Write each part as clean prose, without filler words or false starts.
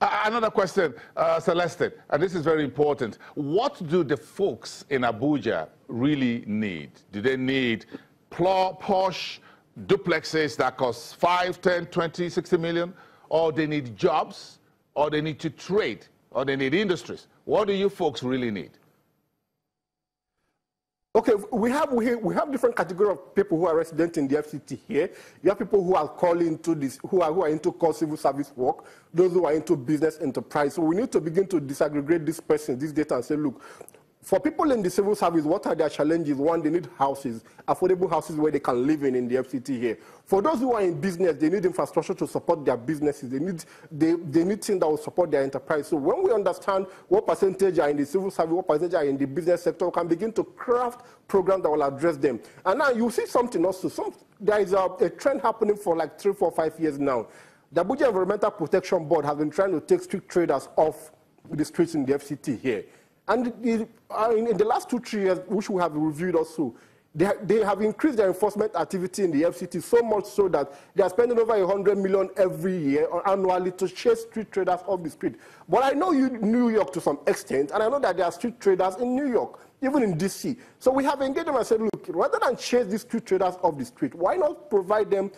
Another question, Celeste, and this is very important. What do the folks in Abuja really need? Do they need posh duplexes that cost 5, 10, 20, 60 million? Or they need jobs? Or they need to trade? Or they need industries? What do you folks really need? Okay, we have different categories of people who are resident in the FCT here. You have people who are calling to this, who are into core civil service work, those who are into business enterprise. So we need to begin to disaggregate this person, this data, and say, look, for people in the civil service, what are their challenges? One, they need houses, affordable houses where they can live in the FCT here. For those who are in business, they need infrastructure to support their businesses. They need things that will support their enterprise. So when we understand what percentage are in the civil service, what percentage are in the business sector, we can begin to craft programs that will address them. And now you see something also. There is a trend happening for like 3, 4, 5 years now. The Abuja Environmental Protection Board has been trying to take street traders off the streets in the FCT here. And in the last 2, 3 years, which we have reviewed also, they have increased their enforcement activity in the FCT so much so that they are spending over 100 million every year or annually to chase street traders off the street. But I know New York to some extent, and I know that there are street traders in New York, even in DC. So we have engaged them and said, look, rather than chase these street traders off the street, why not provide them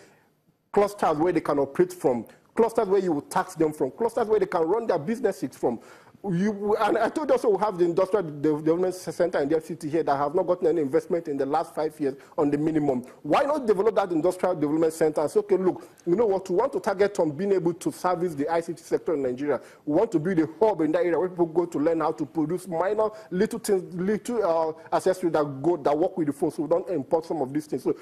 clusters where they can operate from, clusters where you will tax them from, clusters where they can run their businesses from. And I told also we have the Industrial Development Center in the FCT here that have not gotten any investment in the last 5 years on the minimum. Why not develop that Industrial Development Center and say, okay, look, you know what, we want to target on being able to service the ICT sector in Nigeria. We want to build a hub in that area where people go to learn how to produce minor, little things, little accessories that work with the phone, so we don't import some of these things. So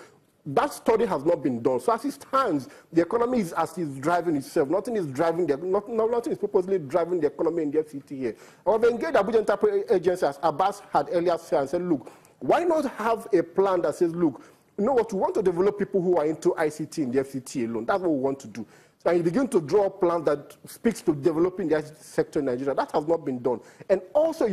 that study has not been done. So as it stands, the economy is as it's driving itself. Nothing is driving nothing is purposely driving the economy in the FCT here. However, engaged Abuja Enterprise Agency, as Abbas had earlier said, and said, look, why not have a plan that says, look, you know what, we want to develop people who are into ICT in the FCT alone. That's what we want to do. So you begin to draw a plan that speaks to developing the ICT sector in Nigeria. That has not been done. And also,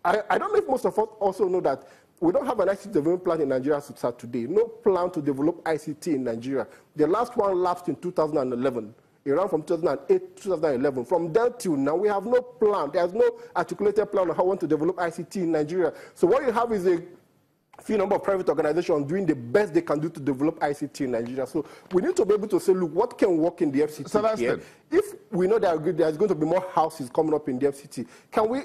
I don't know if most of us also know that we don't have an ICT development plan in Nigeria as it starts today. No plan to develop ICT in Nigeria. The last one lapsed in 2011. It ran from 2008 to 2011. From then till now, we have no plan. There's no articulated plan on how we want to develop ICT in Nigeria. So what you have is a few number of private organizations doing the best they can do to develop ICT in Nigeria. So we need to be able to say, look, what can work in the FCT so here? If we know that there's going to be more houses coming up in the FCT, can we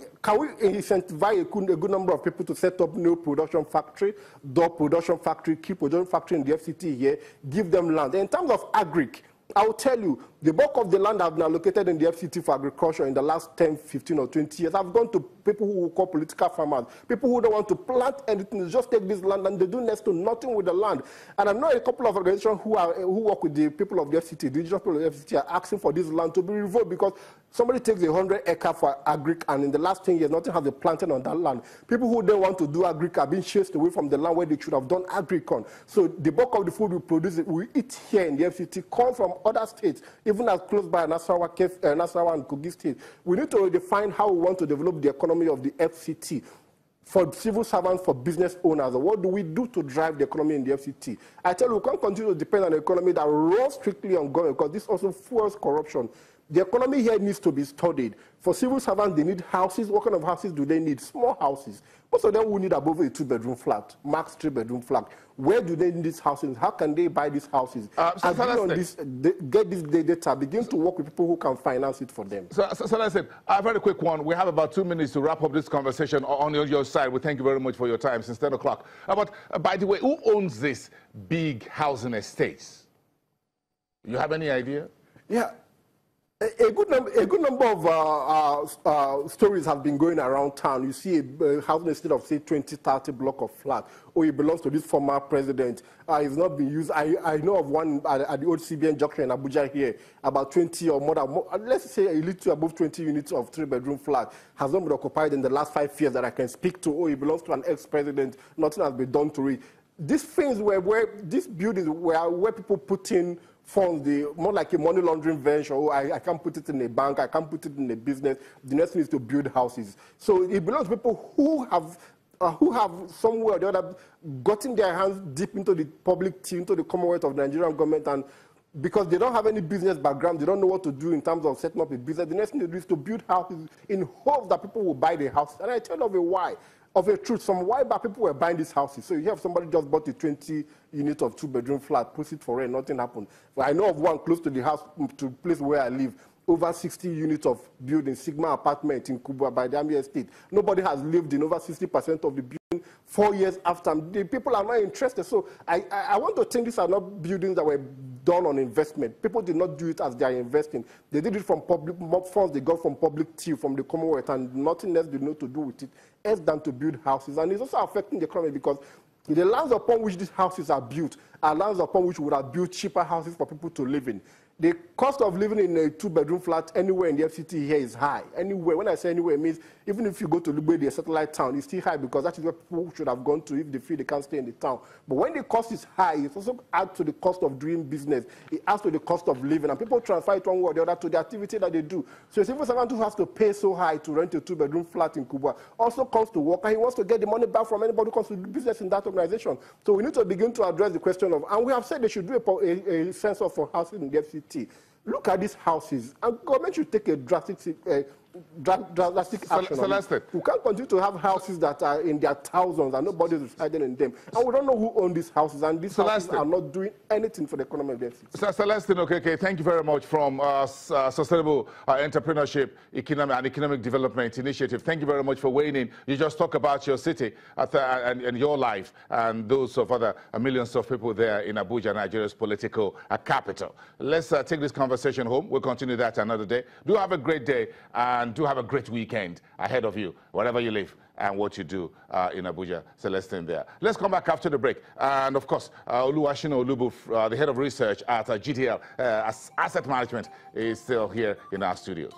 incentivize a good number of people to set up new production factory, door production factory, key production factory in the FCT here, give them land? In terms of agric, I will tell you, the bulk of the land have been allocated in the FCT for agriculture in the last 10, 15, or 20 years. I've gone to people who call political farmers, people who don't want to plant anything, just take this land, and they do next to nothing with the land. And I know a couple of organizations who work with the people of the FCT, the indigenous people of the FCT, are asking for this land to be revoked because somebody takes 100 acres for agric, and in the last 10 years, nothing has been planted on that land. People who don't want to do agric are being chased away from the land where they should have done agric on. So the bulk of the food we produce, we eat here in the FCT, come from other states, even as close by Nasarawa and Kogi State. We need to define how we want to develop the economy of the FCT for civil servants, for business owners. What do we do to drive the economy in the FCT? I tell you, we can't continue to depend on an economy that runs strictly on government because this also fuels corruption. The economy here needs to be studied. For civil servants, they need houses. What kind of houses do they need? Small houses. Most of them will need above a 2-bedroom flat, max 3-bedroom flat. Where do they need these houses? How can they buy these houses? Get this data, begin to work with people who can finance it for them. So that's it. A very quick one. We have about 2 minutes to wrap up this conversation on your side. We thank you very much for your time since 10 o'clock. But by the way, who owns this big housing estates? You have any idea? Yeah. A good number of stories have been going around town. You see a housing estate of, say, 20, 30 block of flat. Oh, it belongs to this former president. It's not been used. I know of one at the old CBN junction in Abuja here, about 20 or more, let's say a little above 20 units of 3-bedroom flat has not been occupied in the last 5 years that I can speak to. Oh, it belongs to an ex-president. Nothing has been done to it. These things these buildings where people put in funds, more like a money laundering venture. Oh, I can't put it in a bank, I can't put it in a business. The next thing is to build houses. So it belongs to people who have somewhere or the other gotten their hands deep into the public team, into the Commonwealth of the Nigerian government, and because they don't have any business background, they don't know what to do in terms of setting up a business. The next thing they do is to build houses in hopes that people will buy the house. And I tell you of a why. Of a truth, some while back people were buying these houses. So you have somebody just bought a 20-unit of 2-bedroom flat, puts it for rent, nothing happened. But I know of one close to the house, to the place where I live, over 60 units of building, Sigma apartment in Kubwa by the Army Estate. Nobody has lived in over 60% of the building 4 years after. The people are not interested. So I want to think these are not buildings that were done on investment. People did not do it as they are investing. They did it from public funds they got from public till, from the Commonwealth, and nothing else they know to do with it else than to build houses. And it's also affecting the economy because the lands upon which these houses are built are lands upon which we would have built cheaper houses for people to live in. The cost of living in a 2-bedroom flat anywhere in the FCT here is high. Anywhere, when I say anywhere, it means even if you go to Lugbe, the satellite town, it's still high because that is where people should have gone to if they feel they can't stay in the town. But when the cost is high, it also adds to the cost of doing business. It adds to the cost of living. And people transfer it one way or the other to the activity that they do. So a civil servant who has to pay so high to rent a 2-bedroom flat in Kubwa also comes to work, and he wants to get the money back from anybody who comes to do business in that organization. So we need to begin to address the question of, and we have said they should do a census for housing in the FCT. Look at these houses, and government should take a drastic action. We can't continue to have houses that are in their thousands and nobody is residing in them. And we don't know who owns these houses, and these houses are not doing anything for the economy of the FCT. Celestine, okay, thank you very much from Sustainable Entrepreneurship and Economic Development Initiative. Thank you very much for weighing in. You just talk about your city and your life and those of other millions of people there in Abuja, Nigeria's political capital. Let's take this conversation home. We'll continue that another day. Do have a great day and do have a great weekend ahead of you, wherever you live and what you do in Abuja. Celestine there. Let's come back after the break. And of course, Oluwashina Olubu, the head of research at GTL Asset Management, is still here in our studios.